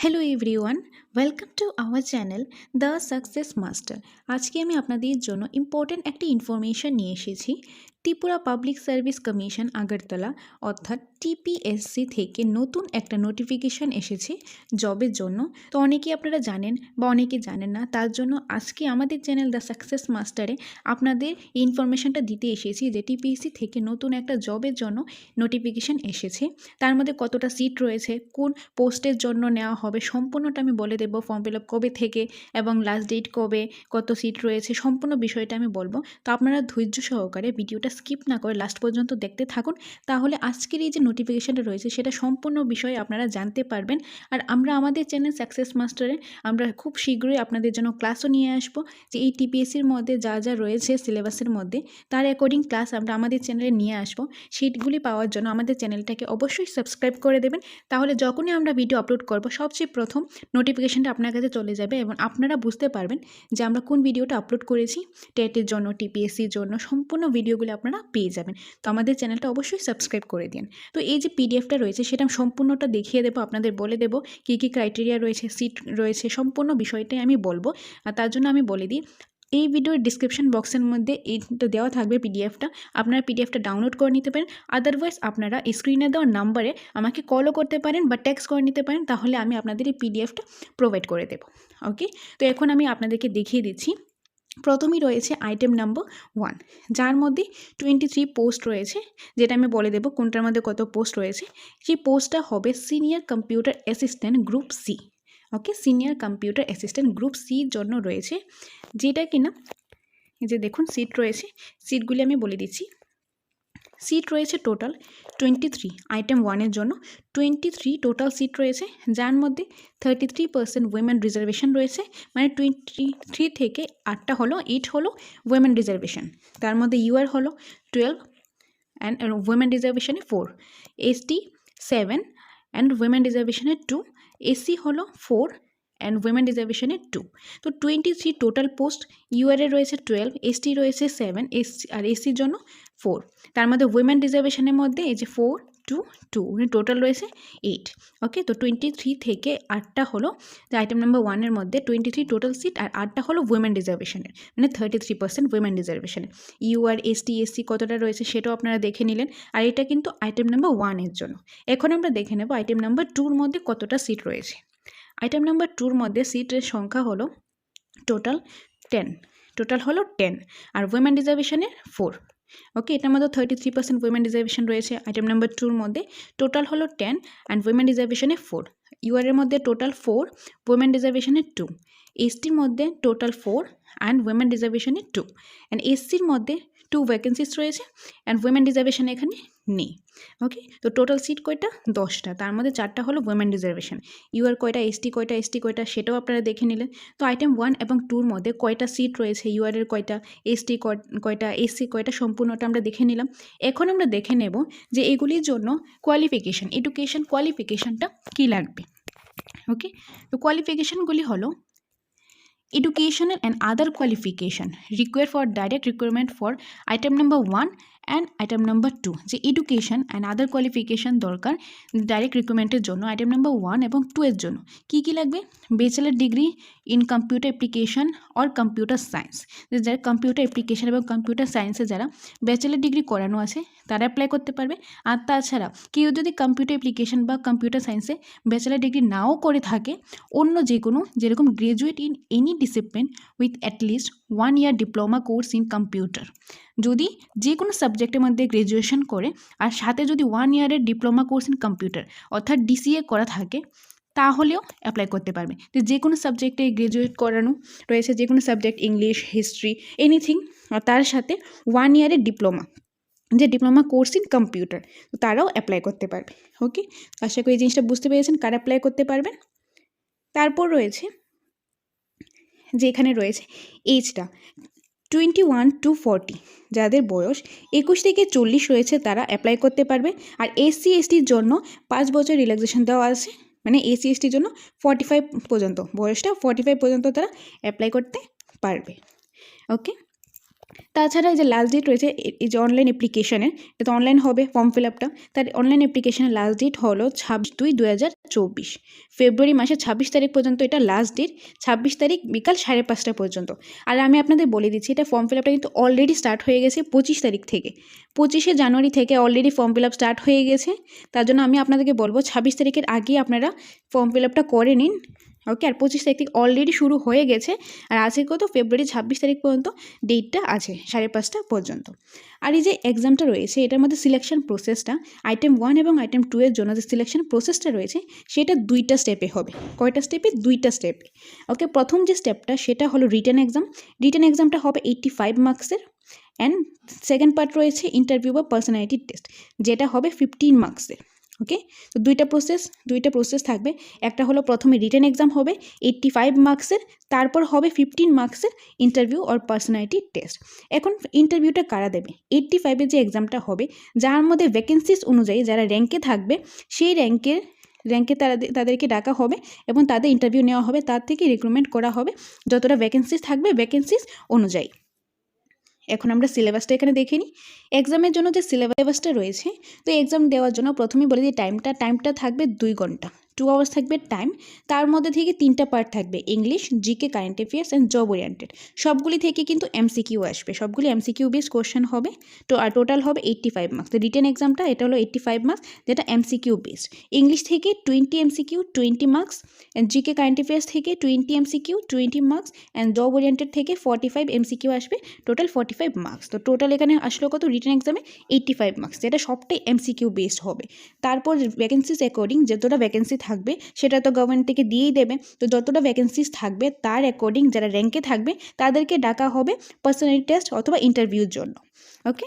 Hello everyone, welcome to our channel the success master. আজকে আমি আপনাদের জন্য ইম্পর্ট্যান্ট একটি ইনফরমেশান নিয়ে এসেছি। Tripura public service commission Agartala অর্থাৎ টিপিএসসি থেকে নতুন একটা নোটিফিকেশান এসেছে জবের জন্য। তো অনেকেই আপনারা জানেন বা অনেকে জানেন না, তার জন্য আজকে আমাদের চ্যানেল দ্য সাকসেস মাস্টারে আপনাদের এই ইনফরমেশানটা দিতে এসেছি যে টিপিএসসি থেকে নতুন একটা জবের জন্য নোটিফিকেশান এসেছে। তার মধ্যে কতটা সিট রয়েছে, কোন পোস্টের জন্য নেওয়া হবে, সম্পূর্ণটা আমি বলে দেবো। ফর্ম ফিল আপ কবে থেকে এবং লাস্ট ডেট কবে, কত সিট রয়েছে, সম্পূর্ণ বিষয়টা আমি বলবো। তো আপনারা ধৈর্য সহকারে ভিডিওটা স্কিপ না করে লাস্ট পর্যন্ত দেখতে থাকুন, তাহলে আজকের এই যে নোটিফিকেশানটা রয়েছে সেটা সম্পূর্ণ বিষয়ে আপনারা জানতে পারবেন। আর আমরা আমাদের চ্যানেল সাকসেস মাস্টারে আমরা খুব শীঘ্রই আপনাদের জন্য ক্লাসও নিয়ে আসবো, যে এই টিপিএসসির মধ্যে যা যা রয়েছে সিলেবাসের মধ্যে তার অ্যাকর্ডিং ক্লাস আমরা আমাদের চ্যানেলে নিয়ে আসবো। সিটগুলি পাওয়ার জন্য আমাদের চ্যানেলটাকে অবশ্যই সাবস্ক্রাইব করে দেবেন, তাহলে যখনই আমরা ভিডিও আপলোড করব সবচেয়ে প্রথম নোটিফিকেশানটা আপনার কাছে চলে যাবে এবং আপনারা বুঝতে পারবেন যে আমরা কোন ভিডিওটা আপলোড করেছি। টেটের জন্য, টিপিএসসির জন্য সম্পূর্ণ ভিডিওগুলো আপনারা পেয়ে যাবেন। তো আমাদের চ্যানেলটা অবশ্যই সাবস্ক্রাইব করে দিন। তো এই যে পিডিএফটা রয়েছে সেটা আমি সম্পূর্ণটা দেখিয়ে দেবো, আপনাদের বলে দেবো কী কী ক্রাইটেরিয়া রয়েছে, সিট রয়েছে, সম্পূর্ণ বিষয়টাই আমি বলবো। আর তার জন্য আমি বলে দিই, এই ভিডিওর ডিসক্রিপশন বক্সের মধ্যে এইটা দেওয়া থাকবে পিডিএফটা, আপনারা পিডিএফটা ডাউনলোড করে নিতে পারেন। আদারওয়াইজ আপনারা স্ক্রিনে দেওয়া নাম্বারে আমাকে কলও করতে পারেন বা টেক্সট করে নিতে পারেন, তাহলে আমি আপনাদের এই পিডিএফটা প্রোভাইড করে দেবো। ওকে, তো এখন আমি আপনাদেরকে দেখিয়ে দিচ্ছি। প্রথমেই রয়েছে আইটেম নাম্বার 1, যার মধ্যে 23 পোস্ট রয়েছে, যেটা আমি বলে দেবো কোনটার মধ্যে কত পোস্ট রয়েছে। সেই পোস্টটা হবে senior computer assistant group C. Okay, senior computer assistant group সির জন্য রয়েছে, যেটা কিনা এই যে দেখুন সিট রয়েছে। সিটগুলি আমি বলে দিচ্ছি। সিট রয়েছে টোটাল 23। আইটেম 1-এর জন্য 23 টোটাল সিট রয়েছে, যার মধ্যে 33% উইমেন রিজার্ভেশন রয়েছে, মানে 23 থেকে 8টা হলো 8 হলো উইমেন রিজার্ভেশন। তার মধ্যে ইউআর হলো 12 অ্যান্ড উইমেন রিজার্ভেশনে 4, এসটি 7 অ্যান্ড উইমেন রিজার্ভেশনে 2, এসসি হলো 4 অ্যান্ড উইমেন রিজার্ভেশনে 2। তো 23 টোটাল পোস্ট। ইউআরে রয়েছে 12, এসটি রয়েছে 7, এসসি আর এসসির জন্য 4। তার মধ্যে উইমেন রিজার্ভেশনের মধ্যে এই যে 4, 2, 2 টোটাল রয়েছে 8। ওকে, তো 23 থেকে 8টা হলো যে আইটেম নাম্বার 1-এর মধ্যে 23 টোটাল সিট, আর 8টা হলো উইমেন রিজার্ভেশনের, মানে 33% উইমেন রিজার্ভেশনের। ইউআর, এসটি, এসসি কতটা রয়েছে সেটাও আপনারা দেখে নিলেন, আর এটা কিন্তু আইটেম নাম্বার 1-এর জন্য। এখন আমরা দেখে নেব আইটেম নাম্বার 2-র মধ্যে কতটা সিট রয়েছে। আইটেম নাম্বার 2-র মধ্যে সিটের সংখ্যা হলো টোটাল 10, টোটাল হলো 10, আর উইমেন রিজার্ভেশনের 4। ওকে, এটার মধ্যে 33% উইমেন রিজার্ভেশন রয়েছে আইটেম নাম্বার 2-র মধ্যে, টোটাল হলো 10 অ্যান্ড উইমেন রিজার্ভেশনে 4। ইউআরের মধ্যে টোটাল 4, উইমেন রিজার্ভেশনে 2। এসটির মধ্যে টোটাল 4 অ্যান্ড উইমেন রিজার্ভেশনে 2, অ্যান্ড এসসির মধ্যে 2 ভ্যাকেন্সিস রয়েছে অ্যান্ড উইমেন রিজার্ভেশন এখানে নেই। ওকে, তো টোটাল সিট কয়টা? 10টা, তার মধ্যে 4টা হলো উইমেন রিজার্ভেশন। ইউআর কয়টা, এসটি কয়টা সেটাও আপনারা দেখে নিলেন। তো আইটেম 1 এবং 2-র মধ্যে কয়টা সিট রয়েছে, ইউআরের কয়টা, এসটি কয়টা, এসসি কয়টা, সম্পূর্ণটা আমরা দেখে নিলাম। এখন আমরা দেখে নেব যে এগুলির জন্য কোয়ালিফিকেশান, এডুকেশন কোয়ালিফিকেশানটা কী লাগবে। ওকে, তো কোয়ালিফিকেশানগুলি হলো educational and other qualification required for direct requirement for item number 1 and item number 2। যে education and other qualification দরকার ডাইরেক্ট রিক্রুটমেন্টের জন্য আইটেম নাম্বার 1 এবং 2 এর জন্য কী কী লাগবে? Bachelor degree in computer application or computer science, যারা কম্পিউটার অ্যাপ্লিকেশন এবং computer সায়েন্সে যারা ব্যাচেলার ডিগ্রি করানো আছে তারা অ্যাপ্লাই করতে পারবে। আর তাছাড়া কেউ যদি কম্পিউটার অ্যাপ্লিকেশন বা কম্পিউটার সায়েন্সে ব্যাচেলার ডিগ্রি নাও করে থাকে, অন্য যে কোনো, যেরকম graduate in any discipline with at least 1 year diploma course in computer, যদি যে কোনো সাবজেক্টের মধ্যে গ্র্যাজুয়েশন করে আর সাথে যদি 1 year diploma course in computer অর্থাৎ ডিসিএ করা থাকে, তাহলেও অ্যাপ্লাই করতে পারবে। যে কোনো সাবজেক্টে গ্র্যাজুয়েট করানো রয়েছে, যে কোনো সাবজেক্ট, ইংলিশ, হিস্ট্রি, এনিথিং, তার সাথে 1 year ডিপ্লোমা, যে ডিপ্লোমা কোর্স ইন কম্পিউটার, তারাও অ্যাপ্লাই করতে পারবে। ওকে, আশা করি এই জিনিসটা বুঝতে পেরেছেন কারা অ্যাপ্লাই করতে পারবেন। তারপর রয়েছে যে এখানে রয়েছে এজটা 21 to 40, যাদের বয়স 21 থেকে 40 রয়েছে তারা অ্যাপ্লাই করতে পারবে। আর এসসি এসটির জন্য 5 বছর রিল্যাক্সেশন দেওয়া আছে, মানে এসসি এসটির জন্য 45 পর্যন্ত, বয়সটা 45 পর্যন্ত তারা অ্যাপ্লাই করতে পারবে। ওকে, তাছাড়া এই যে লাস্ট ডেট রয়েছে এই যে অনলাইন অ্যাপ্লিকেশনের, এটা তো অনলাইন হবে ফর্ম ফিল আপটা, তার অনলাইন অ্যাপ্লিকেশনের লাস্ট ডেট হলো 26/2/2024, ফেব্রুয়ারি মাসের 26 তারিখ পর্যন্ত এটা লাস্ট ডেট, 26 তারিখ বিকাল 5:30 পর্যন্ত। আর আমি আপনাদের বলে দিচ্ছি, এটা ফর্ম ফিল আপটা কিন্তু অলরেডি স্টার্ট হয়ে গেছে 25 তারিখ থেকে, 25শে জানুয়ারি থেকে already form fill up start হয়ে গেছে। তার জন্য আমি আপনাদেরকে বলবো 26 তারিখের আগেই আপনারা ফর্ম ফিল আপটা করে নিন। ওকে, আর 25 তারিখ থেকে অলরেডি শুরু হয়ে গেছে, আর আজকে কত ফেব্রুয়ারি 26 তারিখ পর্যন্ত ডেটটা আছে 5:30 পর্যন্ত। আর এই যে এক্সামটা রয়েছে এটার মধ্যে সিলেকশন প্রসেসটা আইটেম 1 এবং আইটেম 2 এর জন্য যে সিলেকশন প্রসেসটা রয়েছে সেটা 2টা স্টেপে হবে। কয়টা স্টেপে? 2টা স্টেপে। ওকে, প্রথম যে স্টেপটা সেটা হলো রিটেন এক্সাম। রিটেন এক্সামটা হবে 85 মার্কসের, অ্যান্ড সেকেন্ড পার্ট রয়েছে ইন্টারভিউ বা পার্সোনালিটি টেস্ট, যেটা হবে 15 মার্কসের। ওকে, তো দুইটা প্রসেস থাকবে। একটা হলো প্রথমে রিটেন এক্সাম হবে 85 মার্কসের, তারপর হবে 15 মার্কসের ইন্টারভিউ অর পার্সোনালিটি টেস্ট। এখন ইন্টারভিউটা কারা দেবে? 85-এর যে এক্সামটা হবে, যার মধ্যে ভ্যাকেন্সিস অনুযায়ী যারা র্যাঙ্কে থাকবে সেই র্যাঙ্কে তাদেরকে ডাকা হবে এবং তাদের ইন্টারভিউ নেওয়া হবে, তার থেকে রিক্রুটমেন্ট করা হবে যতটা ভ্যাকেন্সিস থাকবে ভ্যাকেন্সিস অনুযায়ী। এখন আমরা সিলেবাসটা এখানে দেখে নিই। এক্সামের জন্য যে সিলেবাসটা রয়েছে, তো এক্সাম দেওয়ার জন্য প্রথমেই বলে দিই টাইমটা থাকবে 2 ঘন্টা, 2 আওয়ার্স থাকবে টাইম। তার মধ্যে থেকে 3টা পার্ট থাকবে, English, GK, current affairs and job oriented. সবগুলি থেকে কিন্তু এমসিকিউ আসবে, সবগুলি এমসিকিউ বেস কোশ্চেন হবে। তো আর টোটাল হবে 85 মার্কস। রিটেন এক্সামটা এটা হলো 85 মার্কস, যেটা এমসিকিউ বেসড। ইংলিশ থেকে 20 MCQ 20 marks, and GK current affairs থেকে 20 MCQ 20 marks, and job oriented থেকে 45 এমসিকিউ আসবে, টোটাল 45 মার্কস। তো টোটাল এখানে আসলো কত রিটেন এক্সামে? 85 মার্কস, যেটা সবটাই এমসিকিউ বেসড হবে। তারপর ভ্যাকেন্সিস অ্যাকর্ডিং যতটা ভ্যাকেন্সি থাকবে সেটা তো গভর্নমেন্ট থেকে দিয়েই দেবে, তো যতটা ভ্যাকেন্সিস থাকবে তার অ্যাকর্ডিং যারা র্যাঙ্কে থাকবে তাদেরকে ডাকা হবে পার্সোনালিটি টেস্ট অথবা ইন্টারভিউর জন্য। ওকে,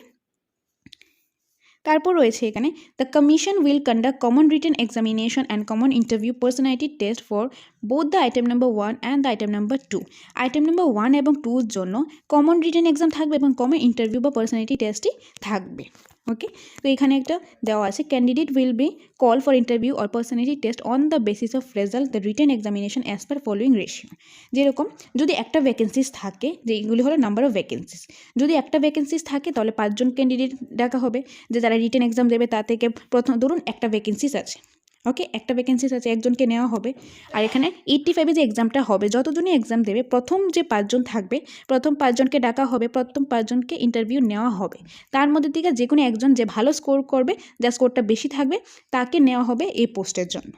তারপর রয়েছে এখানে the commission will conduct common written examination and common interview personality test for both the item number 1 and the item number 2। Item number 1 এবং 2 এর জন্য কমন রিটেন এক্সাম থাকবে এবং কমন ইন্টারভিউ বা পার্সোনালিটি টেস্টই থাকবে। ওকে, তো এখানে একটা দেওয়া আছে, candidate will be call for interview or personality test on the basis of result the written examination as per following ratio. যেরকম যদি একটা ভ্যাকেন্সিস থাকে, যে এইগুলি হলো নাম্বার অফ ভ্যাকেন্সিস, যদি একটা ভ্যাকেন্সিস থাকে তাহলে 5 জন ক্যান্ডিডেট ডাকা হবে, যে যারা রিটেন এক্সাম দেবে তা থেকে প্রথম ধরুন একটা ভ্যাকেন্সিস আছে। ওকে, একটা ভ্যাকেন্সিস আছে, একজনকে নেওয়া হবে। আর এখানে 85-এ যে এক্সামটা হবে, যতজনই এক্সাম দেবে প্রথম যে 5 জন থাকবে, প্রথম 5 জনকে ডাকা হবে, প্রথম 5 জনকে ইন্টারভিউ নেওয়া হবে। তার মধ্যে থেকে যে কোনো একজন যে ভালো স্কোর করবে, যার স্কোরটা বেশি থাকবে, তাকে নেওয়া হবে এই পোস্টের জন্য।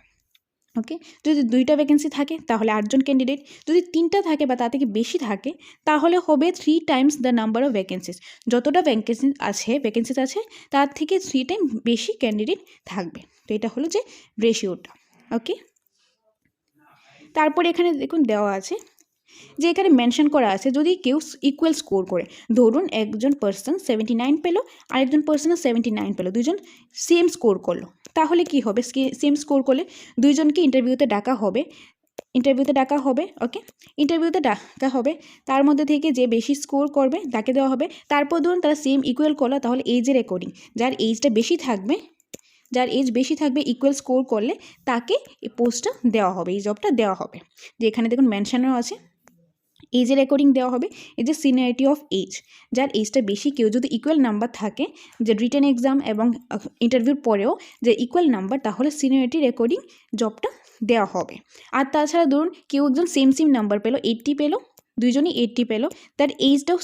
ওকে, যদি 2টা ভ্যাকেন্সি থাকে তাহলে 8 জন ক্যান্ডিডেট, যদি 3টা থাকে বা তার থেকে বেশি থাকে তাহলে হবে 3 Times the number of vacancies. যতটা ভ্যাকেন্সিস আছে তার থেকে 3 টাইম বেশি ক্যান্ডিডেট থাকবে। তো এটা হলো যে রেশিওটা। ওকে, তারপরে এখানে দেখুন দেওয়া আছে যে এখানে মেনশন করা আছে যদি কেউ ইকুয়াল স্কোর করে, ধরুন একজন পার্সন 79 পেলো, আরেকজন পার্সনও 79 পেলো, দুজন সেম স্কোর করলো, তাহলে কি হবে? সেম স্কোর করলে দুইজনকে ইন্টারভিউতে ডাকা হবে। ওকে, ইন্টারভিউতে ডাকা হবে, তার মধ্যে থেকে যে বেশি স্কোর করবে তাকে দেওয়া হবে। তারপর ধরুন তারা সেম ইকুয়াল করলো, তাহলে এজের অ্যাকর্ডিং যার এজটা বেশি থাকবে ইকুয়াল স্কোর করলে তাকে এই পোস্টটা দেওয়া হবে, এই জবটা দেওয়া হবে। যে এখানে দেখুন মেনশনও আছে, এজের অ্যাকর্ডিং দেওয়া হবে। এই যে সিনিয়রিটি অফ এজ, যার এজটা বেশি, কেউ যদি ইকুয়াল নাম্বার থাকে, যে রিটেন এক্সাম এবং ইন্টারভিউর পরেও যে ইকুয়াল নাম্বার, তাহলে সিনিয়রিটির অ্যাকর্ডিং জবটা দেওয়া হবে। আর তাছাড়া ধরুন কেউ একজন সেম নাম্বার পেলো, 80 পেলো, দুইজনই 80 পেলো, তার এজটাও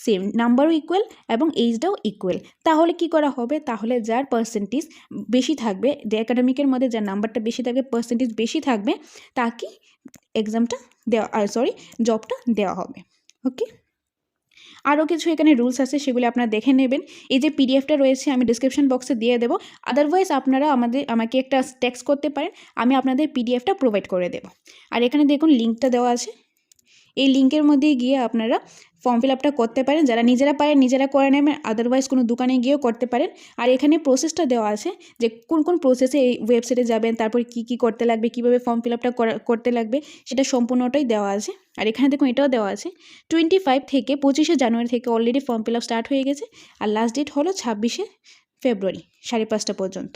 সেম, নাম্বারও ইকুয়াল এবং এজটাও ইকুয়াল, তাহলে কি করা হবে? তাহলে যার পার্সেন্টেজ বেশি থাকবে, যে একাডেমিকের মধ্যে যার নাম্বারটা বেশি থাকবে, পার্সেন্টেজ বেশি থাকবে, তাকে জবটা দেওয়া হবে। ওকে, আরও কিছু এখানে রুলস আছে, সেগুলি আপনারা দেখে নেবেন। এই যে পিডিএফটা রয়েছে আমি ডিসক্রিপশন বক্সে দিয়ে দেবো, আদারওয়াইজ আপনারা আমাকে একটা টেক্সট করতে পারেন, আমি আপনাদের পিডিএফটা প্রোভাইড করে দেবো। আর এখানে দেখুন লিঙ্কটা দেওয়া আছে, এই লিঙ্কের মধ্যে গিয়ে আপনারা ফর্ম ফিল আপটা করতে পারেন, যারা নিজেরা পারেন নিজেরা করে নেবেন, আদারওয়াইজ কোনো দোকানে গিয়েও করতে পারেন। আর এখানে প্রসেসটা দেওয়া আছে যে কোন প্রসেসে এই ওয়েবসাইটে যাবেন, তারপর কি করতে লাগবে, কীভাবে ফর্ম ফিল আপটা করতে লাগবে, সেটা সম্পূর্ণটাই দেওয়া আছে। আর এখানে দেখুন এটাও দেওয়া আছে 25 থেকে 25শে জানুয়ারি থেকে already form fill up start হয়ে গেছে, আর লাস্ট ডেট হলো 26শে ফেব্রুয়ারি 5:30 পর্যন্ত।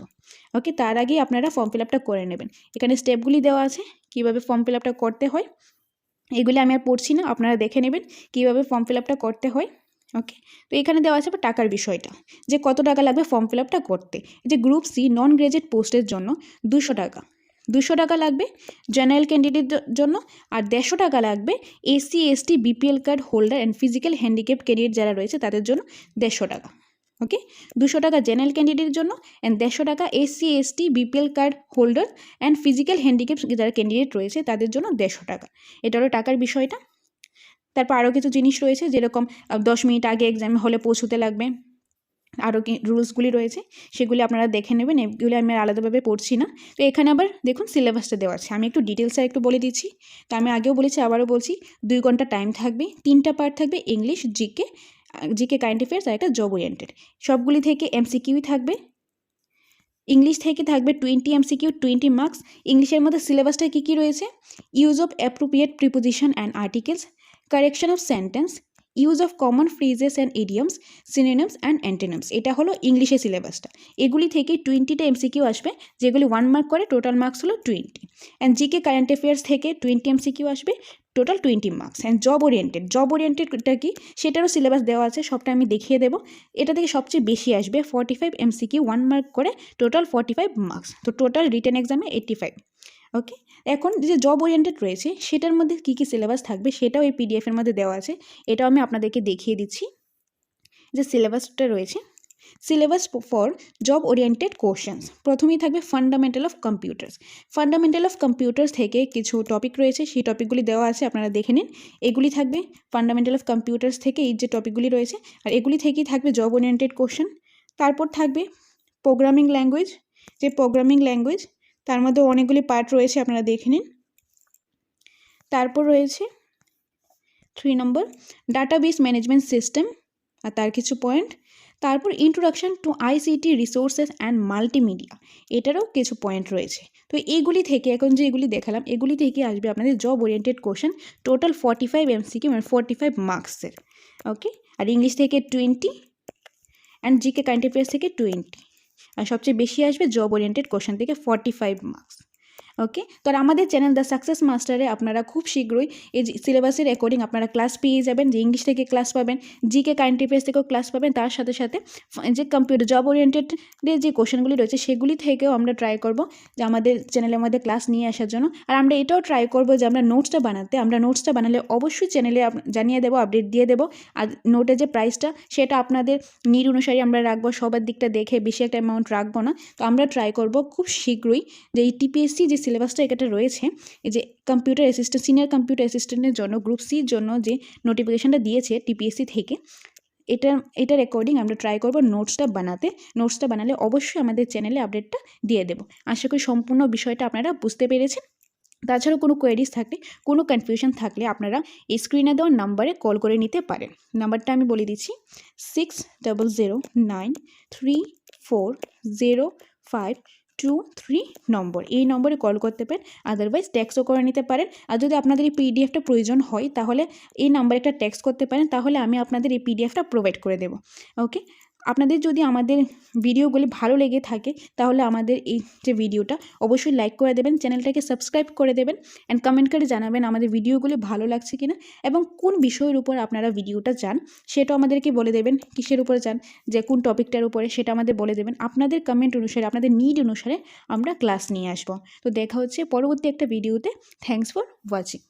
ওকে, তার আগেই আপনারা ফর্ম ফিল আপটা করে নেবেন। এখানে স্টেপগুলি দেওয়া আছে কীভাবে ফর্ম ফিল আপটা করতে হয়। এগুলি আমি আর পড়ছি না, আপনারা দেখে নেবেন কীভাবে ফর্ম ফিল আপটা করতে হয়। ওকে, তো এখানে দেওয়া আছে টাকার বিষয়টা, যে কত টাকা লাগবে ফর্ম ফিল আপটা করতে। যে গ্রুপ সি নন গ্র্যাজুয়েট পোস্টের জন্য 200 টাকা, 200 টাকা লাগবে জেনারেল ক্যান্ডিডেটের জন্য, আর 150 টাকা লাগবে SC ST BPL card holder and physical handicap candidate যারা রয়েছে তাদের জন্য 150 টাকা। ওকে, 200 টাকা জেনারেল ক্যান্ডিডেটের জন্য অ্যান্ড 150 টাকা SC ST BPL card holder and physical handicap যারা ক্যান্ডিডেট রয়েছে তাদের জন্য 150 টাকা। এটা হলো টাকার বিষয়টা। তারপর আরও কিছু জিনিস রয়েছে, যেরকম 10 মিনিট আগে এক্সাম হলে পৌঁছতে লাগবে, আরও কি রুলসগুলি রয়েছে সেগুলি আপনারা দেখে নেবেন, এগুলি আমি আলাদাভাবে পড়ছি না। তো এখানে আবার দেখুন সিলেবাসটা দেওয়া আছে, আমি একটু ডিটেলসে একটু বলে দিচ্ছি। তো আমি আগেও বলেছি আবারও বলছি, 2 ঘন্টা টাইম থাকবে, 3টা পার্ট থাকবে, ইংলিশ, জিকে কারেন্ট অ্যাফেয়ার্স আর একটা জব ওরিয়েন্টেড। সবগুলি থেকে এমসিকিউই থাকবে। ইংলিশ থেকে থাকবে 20 এমসিকিউ, 20 মার্কস। ইংলিশের মধ্যে সিলেবাসটা কী কী রয়েছে? Use of appropriate preposition and articles, correction of sentence, use of common phrases and idioms, synonyms and antonyms. এটা হলো ইংলিশের সিলেবাসটা। এগুলি থেকে 20টা এমসিকিউ আসবে, যেগুলি 1 মার্ক করে, টোটাল মার্কস হলো 20। অ্যান্ড জিকে কারেন্ট অ্যাফেয়ার্স থেকে 20 এমসিকিউ আসবে, টোটাল 20 মার্কস। অ্যান্ড জব ওরিয়েন্টেডটা কি সেটারও সিলেবাস দেওয়া আছে, সবটা আমি দেখিয়ে দেবো। এটা থেকে সবচেয়ে বেশি আসবে 45 এমসিকিউ, 1 মার্ক করে, টোটাল 45 মার্কস। তো টোটাল রিটেন এক্সামে 85। ওকে, এখন যে জব ওরিয়েন্টেড রয়েছে সেটার মধ্যে কী কী সিলেবাস থাকবে সেটাও এই পিডিএফের মধ্যে দেওয়া আছে, এটাও আমি আপনাদেরকে দেখিয়ে দিচ্ছি। যে সিলেবাসটা রয়েছে, syllabus for job oriented questions, প্রথমেই থাকবে fundamental of computers. Fundamental of computers থেকে কিছু টপিক রয়েছে, সেই টপিকগুলি দেওয়া আছে, আপনারা দেখে নিন। এগুলি থাকবে ফান্ডামেন্টাল অফ কম্পিউটার্স থেকে, এই যে টপিকগুলি রয়েছে, আর এগুলি থেকেই থাকবে জব ওরিয়েন্টেড কোশ্চেন। তারপর থাকবে প্রোগ্রামিং ল্যাঙ্গুয়েজ, যে প্রোগ্রামিং ল্যাঙ্গুয়েজ তার মধ্যে অনেকগুলি পার্ট রয়েছে, আপনারা দেখে নিন। তারপর রয়েছে 3 নম্বর ডাটাবেস ম্যানেজমেন্ট সিস্টেম, আর তার কিছু পয়েন্ট। তারপর introduction to ICT resources and multimedia, এটারও কিছু পয়েন্ট রয়েছে। তো এইগুলি থেকে, এখন যে এগুলি দেখালাম, এগুলি থেকে আসবে আপনাদের job oriented question, total 45 MCQ মানে 45 মার্কসের। ওকে, আর ইংলিশ থেকে 20 অ্যান্ড জিকে কারেন্ট অ্যাফেয়ার্স থেকে 20, আর সবচেয়ে বেশি আসবে জব ওরিয়েন্টেড কোশ্চেন থেকে 45 মার্কস। ওকে, তো আর আমাদের চ্যানেল দ্য সাকসেস মাস্টারে আপনারা খুব শীঘ্রই এই সিলেবাসের অ্যাকর্ডিং আপনারা ক্লাস পেয়ে যাবেন, যে ইংলিশ থেকে ক্লাস পাবেন, জিকে কারেন্ট অ্যাফেয়ার্স থেকেও ক্লাস পাবেন, তার সাথে সাথে যে কম্পিউটার জব ওরিয়েন্টেডের যে কোশ্চেনগুলি রয়েছে সেগুলি থেকেও আমরা ট্রাই করব যে আমাদের চ্যানেলের মধ্যে ক্লাস নিয়ে আসার জন্য। আর আমরা এটাও ট্রাই করব যে আমরা নোটসটা বানালে অবশ্যই চ্যানেলে জানিয়ে দেবো, আপডেট দিয়ে দেবো। আর নোটের যে প্রাইসটা সেটা আপনাদের নিড অনুসারে আমরা রাখবো, সবার দিকটা দেখে বেশি একটা অ্যামাউন্ট রাখবো না। তো আমরা ট্রাই করব খুব শীঘ্রই যে এই টিপিএসসি যে সিলেবাসটা এটা রয়েছে, এই যে কম্পিউটার অ্যাসিস্ট্যান্ট, সিনিয়র কম্পিউটার অ্যাসিস্ট্যান্টের জন্য গ্রুপ সির জন্য যে নোটিফিকেশানটা দিয়েছে টিপিএসসি থেকে, এটার অ্যাকর্ডিং আমরা ট্রাই করব নোটসটা বানালে অবশ্যই আমাদের চ্যানেলে আপডেটটা দিয়ে দেবো। আশা করি সম্পূর্ণ বিষয়টা আপনারা বুঝতে পেরেছেন। তাছাড়াও কোনো কোয়েরিজ থাকলে, কোনো কনফিউশন থাকলে আপনারা এই স্ক্রিনে দেওয়া নাম্বারে কল করে নিতে পারেন। নাম্বারটা আমি বলে দিচ্ছি, 6009340523 নম্বর। এই নম্বরে কল করতে পারেন, আদারওয়াইজ টেক্সটও করে নিতে পারেন। আর যদি আপনাদের এই পিডিএফটা প্রয়োজন হয় তাহলে এই নাম্বারে একটা টেক্সট করতে পারেন, তাহলে আমি আপনাদের এই পিডিএফটা প্রোভাইড করে দেবো। ওকে, আপনাদের যদি আমাদের ভিডিওগুলি ভালো লেগে থাকে তাহলে আমাদের এই যে ভিডিওটা অবশ্যই লাইক করে দেবেন, চ্যানেলটাকে সাবস্ক্রাইব করে দেবেন, অ্যান্ড কমেন্ট করে জানাবেন আমাদের ভিডিওগুলি ভালো লাগছে কিনা, এবং কোন বিষয়ের উপর আপনারা ভিডিওটা চান সেটাও আমাদেরকে বলে দেবেন, কিসের উপরে চান, যে কোন টপিকটার উপরে সেটা আমাদের বলে দেবেন। আপনাদের কমেন্ট অনুসারে, আপনাদের নিড অনুসারে আমরা ক্লাস নিয়ে আসবো। তো দেখা হচ্ছে পরবর্তী একটা ভিডিওতে। Thanks for watching.